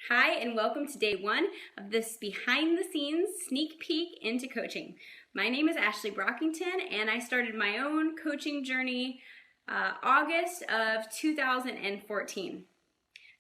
Hi, and welcome to day one of this behind the scenes sneak peek into coaching. My name is Ashley Brockington, and I started my own coaching journey August of 2014.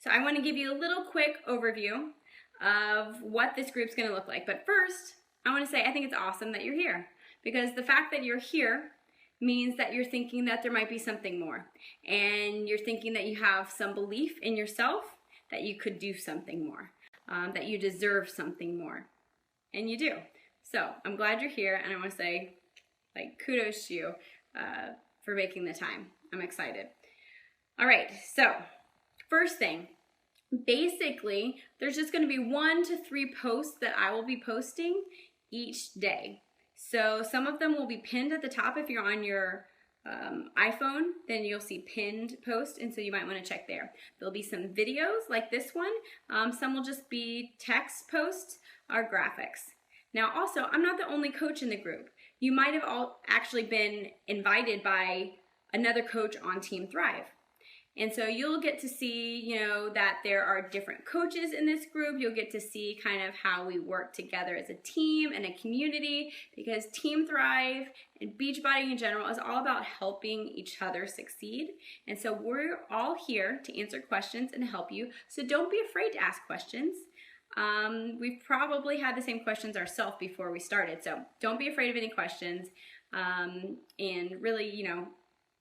So I want to give you a little quick overview of what this group's going to look like. But first, I want to say I think it's awesome that you're here, because the fact that you're here means that you're thinking that there might be something more, and you're thinking that you have some belief in yourself that you could do something more, that you deserve something more, and you do. So I'm glad you're here, and I want to say, kudos to you for making the time. I'm excited. All right, so first thing, basically, there's just going to be 1 to 3 posts that I will be posting each day. So some of them will be pinned at the top. If you're on your iPhone, then you'll see pinned post, and so you might want to check there. There'll be some videos like this one. Some will just be text posts or graphics. Now also, I'm not the only coach in the group. You might have all actually been invited by another coach on Team Thrive. And so you'll get to see, that there are different coaches in this group. You'll get to see kind of how we work together as a team and a community, because Team Thrive and Beachbody in general is all about helping each other succeed. And so we're all here to answer questions and help you. So don't be afraid to ask questions. We've probably had the same questions ourselves before we started. So don't be afraid of any questions, and really,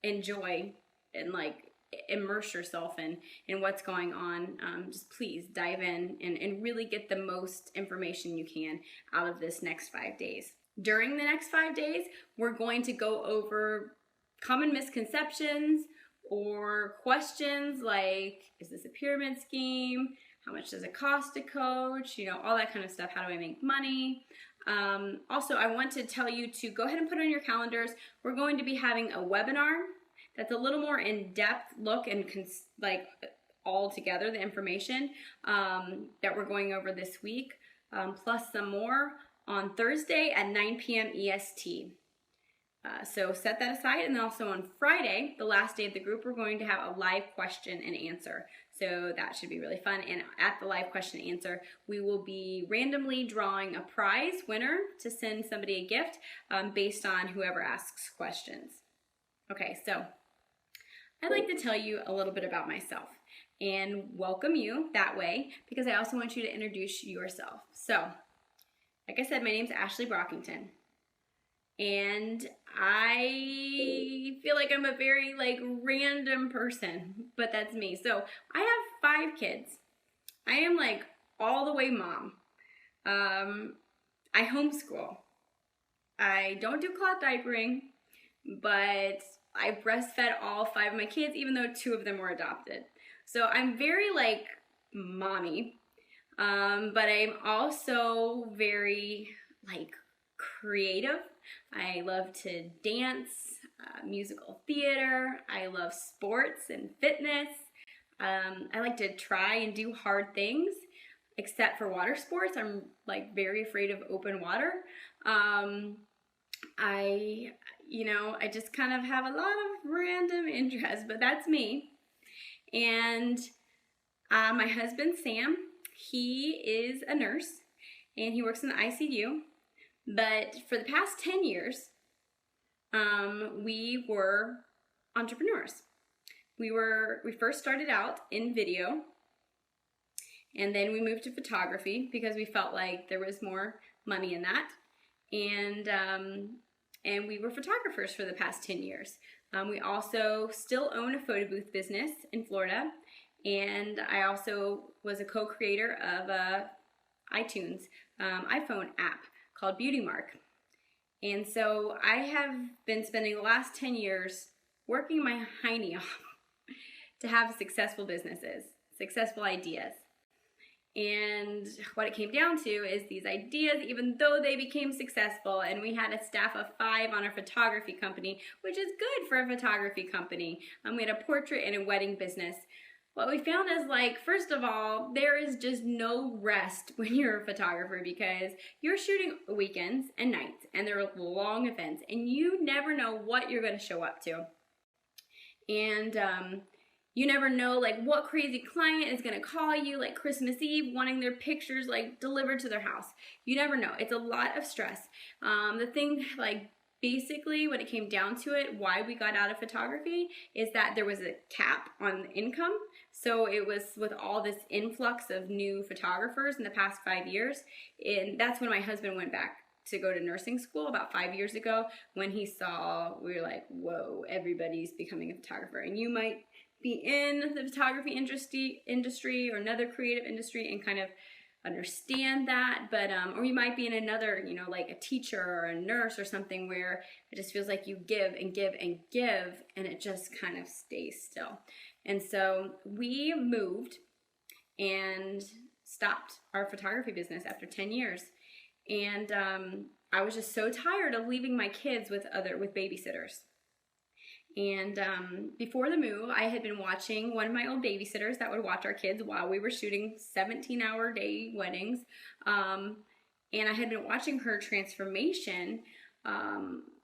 enjoy and immerse yourself in what's going on. Just please dive in and really get the most information you can out of this next 5 days. During the next 5 days, we're going to go over common misconceptions or questions like, is this a pyramid scheme? How much does it cost to coach? All that kind of stuff. How do I make money? Also, I want to tell you to go ahead and put on your calendars. We're going to be having a webinar that's a little more in-depth look and all together the information that we're going over this week, plus some more on Thursday at 9 p.m. EST. So set that aside. And then also on Friday, the last day of the group, we're going to have a live question and answer. So that should be really fun. And at the live question and answer, we will be randomly drawing a prize winner to send somebody a gift based on whoever asks questions. Okay, so I'd like to tell you a little bit about myself and welcome you that way, because I also want you to introduce yourself. So, like I said, my name's Ashley Brockington, and I feel like I'm a very random person, but that's me. So I have 5 kids. I am all the way mom. I homeschool. I don't do cloth diapering, but I breastfed all 5 of my kids, even though 2 of them were adopted. So I'm very mommy, but I'm also very creative. I love to dance, musical theater. I love sports and fitness. I like to try and do hard things, except for water sports. I'm very afraid of open water. I just kind of have a lot of random interests, but that's me. And my husband, Sam, he is a nurse, and he works in the ICU. But for the past 10 years, we were entrepreneurs. We first started out in video, and then we moved to photography because we felt like there was more money in that. And we were photographers for the past 10 years. We also still own a photo booth business in Florida, and I also was a co-creator of a iTunes iPhone app called Beauty Mark. And so I have been spending the last 10 years working my hiney off to have successful businesses, successful ideas. And what it came down to is these ideas, even though they became successful, and we had a staff of 5 on our photography company, which is good for a photography company. We had a portrait and a wedding business. What we found is first of all, there is just no rest when you're a photographer, because you're shooting weekends and nights, and they're long events, and you never know what you're going to show up to. And You never know like what crazy client is gonna call you like Christmas Eve wanting their pictures like delivered to their house. You never know. It's a lot of stress. The thing like basically when it came down to it, why we got out of photography is that there was a cap on income. So it was with all this influx of new photographers in the past 5 years, and that's when my husband went back to go to nursing school about 5 years ago. When he saw, we were like, whoa, everybody's becoming a photographer. And you might be in the photography industry or another creative industry and kind of understand that, but or you might be in another, you know, like a teacher or a nurse or something where it just feels like you give and give and give and it just kind of stays still. And so we moved and stopped our photography business after 10 years. And I was just so tired of leaving my kids with babysitters. And before the move, I had been watching one of my old babysitters that would watch our kids while we were shooting 17-hour day weddings. And I had been watching her transformation,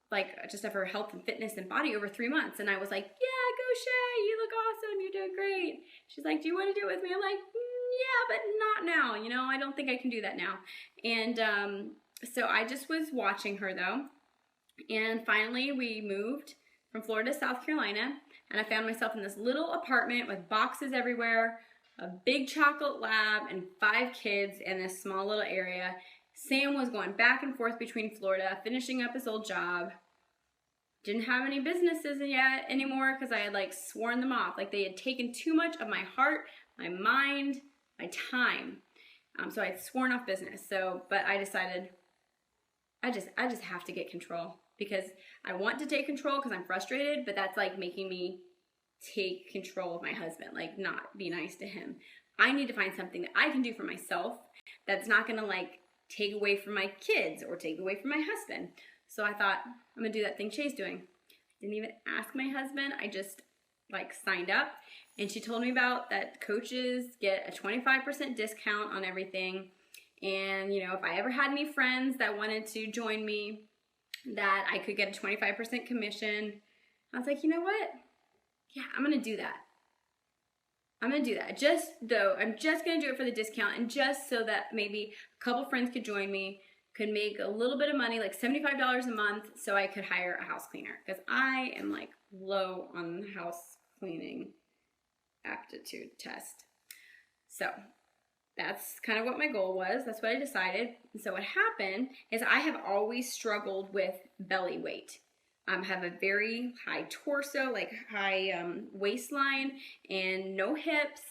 like just of her health and fitness and body over 3 months. And I was like, yeah, go Shay, you look awesome, you're doing great. She's like, do you want to do it with me? I'm like, yeah, but not now. You know, I don't think I can do that now. And so I just was watching her though. And finally we moved from Florida to South Carolina, and I found myself in this little apartment with boxes everywhere, a big chocolate lab, and 5 kids in this small little area. Sam was going back and forth between Florida, finishing up his old job. Didn't have any businesses yet anymore because I had like sworn them off. Like they had taken too much of my heart, my mind, my time. So I had sworn off business. But I decided I just have to get control. Because I want to take control because I'm frustrated, but that's like making me take control of my husband, like not be nice to him. I need to find something that I can do for myself that's not gonna like take away from my kids or take away from my husband. So I thought, I'm gonna do that thing Shay's doing. Didn't even ask my husband, I just like signed up, and she told me about that coaches get a 25% discount on everything. And you know, if I ever had any friends that wanted to join me, that I could get a 25% commission. I was like, you know what? Yeah, I'm gonna do that. I'm gonna do that. I'm just gonna do it for the discount and just so that maybe a couple friends could join me, could make a little bit of money, like $75 a month, so I could hire a house cleaner. Because I am like low on the house cleaning aptitude test. So that's kind of what my goal was. That's what I decided. And so what happened is I have always struggled with belly weight. I have a very high torso, like high waistline, and no hips,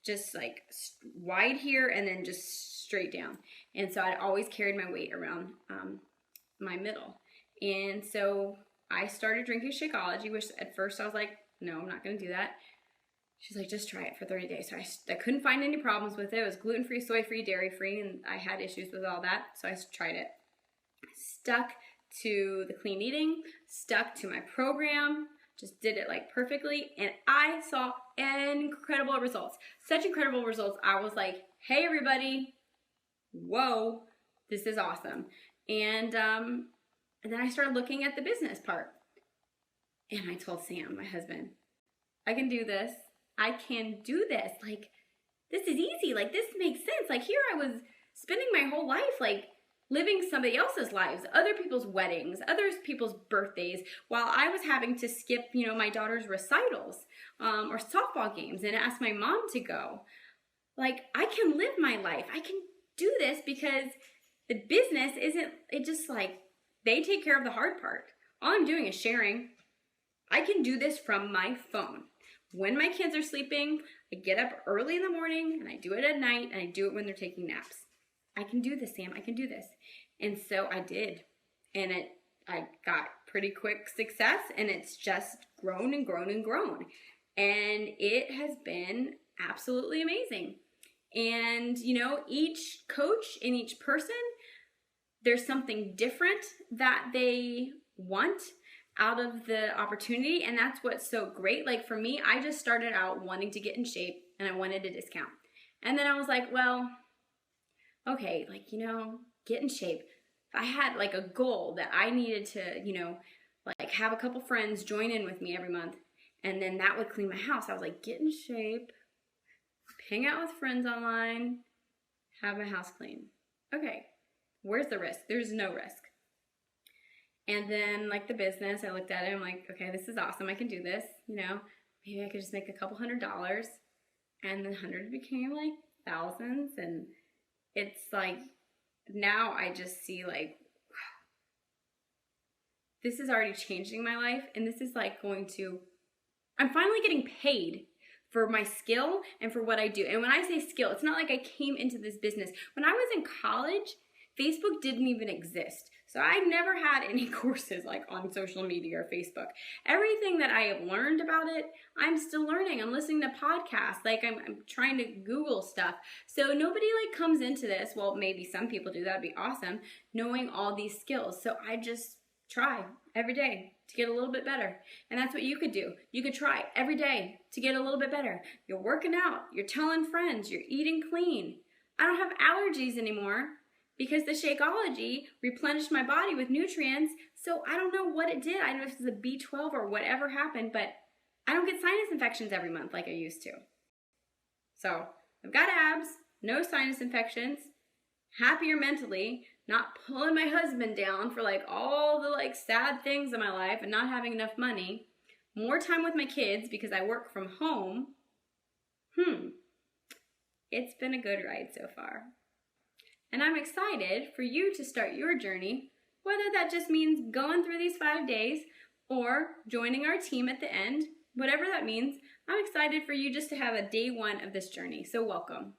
just like wide here and then just straight down. And so I'd always carried my weight around my middle. And so I started drinking Shakeology, which at first I was like, no, I'm not going to do that. She's like, just try it for 30 days. So I couldn't find any problems with it. It was gluten-free, soy-free, dairy-free, and I had issues with all that. So I tried it. Stuck to the clean eating, stuck to my program, just did it like perfectly, and I saw incredible results. Such incredible results. I was like, hey everybody, whoa, this is awesome. And then I started looking at the business part. And I told Sam, my husband, I can do this. I can do this. Like, this is easy. Like, this makes sense. Like, here I was spending my whole life, like, living somebody else's lives, other people's weddings, other people's birthdays, while I was having to skip, you know, my daughter's recitals or softball games and ask my mom to go. Like, I can live my life. I can do this because the business isn't, it just like, they take care of the hard part. All I'm doing is sharing. I can do this from my phone. When my kids are sleeping, I get up early in the morning and I do it at night and I do it when they're taking naps. I can do this, Sam. I can do this. And so I did. And I got pretty quick success, and it's just grown and grown and grown. And it has been absolutely amazing. And, you know, each coach and each person, there's something different that they want out of the opportunity, and that's what's so great. Like for me, I just started out wanting to get in shape and I wanted a discount. And then I was like, well, okay, like, you know, get in shape. If I had like a goal that I needed to, you know, like have a couple friends join in with me every month, And then that would clean my house. I was like, get in shape, hang out with friends online, have my house clean. Okay, where's the risk? There's no risk. And then like the business, I looked at it, I'm like, okay, this is awesome. I can do this. You know, maybe I could just make a couple $100s. And then hundreds became like thousands. And it's like, now I just see like, wow, this is already changing my life. And this is like I'm finally getting paid for my skill and for what I do. And when I say skill, it's not like I came into this business. When I was in college, Facebook didn't even exist. So I never had any courses like on social media or Facebook. Everything that I have learned about it, I'm still learning. I'm listening to podcasts. Like I'm trying to Google stuff. So nobody like comes into this. Well, maybe some people do. That'd be awesome. Knowing all these skills. So I just try every day to get a little bit better. And that's what you could do. You could try every day to get a little bit better. You're working out. You're telling friends. You're eating clean. I don't have allergies anymore, because the Shakeology replenished my body with nutrients. So I don't know what it did. I don't know if it's the B12 or whatever happened, but I don't get sinus infections every month like I used to. So I've got abs, no sinus infections, happier mentally, not pulling my husband down for like all the like sad things in my life and not having enough money, more time with my kids because I work from home. It's been a good ride so far. And I'm excited for you to start your journey, whether that just means going through these 5 days or joining our team at the end, whatever that means. I'm excited for you just to have a day one of this journey. So welcome.